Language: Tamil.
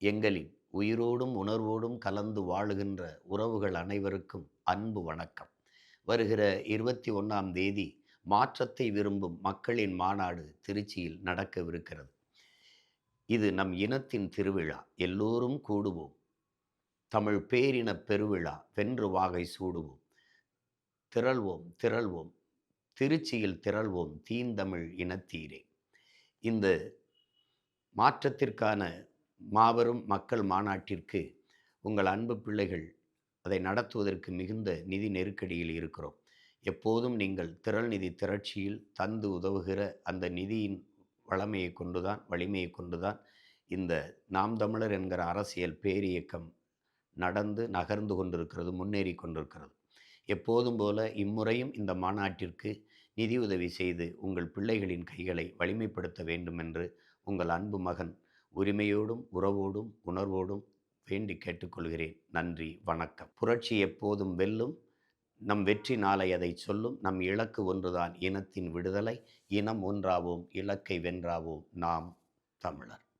எங்களின் உயிரோடும் உணர்வோடும் கலந்து வாழுகின்ற உறவுகள் அனைவருக்கும் அன்பு வணக்கம். வருகிற 21ஆம் தேதி மாற்றத்தை விரும்பும் மக்களின் மாநாடு திருச்சியில் நடக்கவிருக்கிறது. இது நம் இனத்தின் திருவிழா. எல்லோரும் கூடுவோம். தமிழ் பேரினப் பெருவிழா வென்று வாகை சூடுவோம். திரள்வோம் திரள்வோம் திருச்சியில் திரள்வோம் தீந்தமிழ் இனத்தீரே. இந்த மாற்றத்திற்கான மாபெரும் மக்கள் மாநாட்டிற்கு உங்கள் அன்பு பிள்ளைகள் அதை நடத்துவதற்கு மிகுந்த நிதி நெருக்கடியில் இருக்கிறோம். எப்போதும் நீங்கள் திரள் நிதி திரட்சியில் தந்து உதவுகிற அந்த நிதியின் வலிமையை கொண்டுதான் இந்த நாம் தமிழர் என்கிற அரசியல் பேரியக்கம் நடந்து நகர்ந்து கொண்டிருக்கிறது, முன்னேறி கொண்டிருக்கிறது. எப்போதும் போல இம்முறையும் இந்த மாநாட்டிற்கு நிதியுதவி செய்து உங்கள் பிள்ளைகளின் கைகளை வலிமைப்படுத்த வேண்டும் என்று உங்கள் அன்பு மகன் உரிமையோடும் உறவோடும் உணர்வோடும் வேண்டி கேட்டுக்கொள்கிறேன். நன்றி, வணக்கம். புரட்சி எப்போதும் வெல்லும். நம் வெற்றி நாளை அதை சொல்லும். நம் இலக்கு ஒன்றுதான், இனத்தின் விடுதலை. இனம் ஒன்றாவோம், இலக்கை வென்றாவோம், நாம் தமிழர்.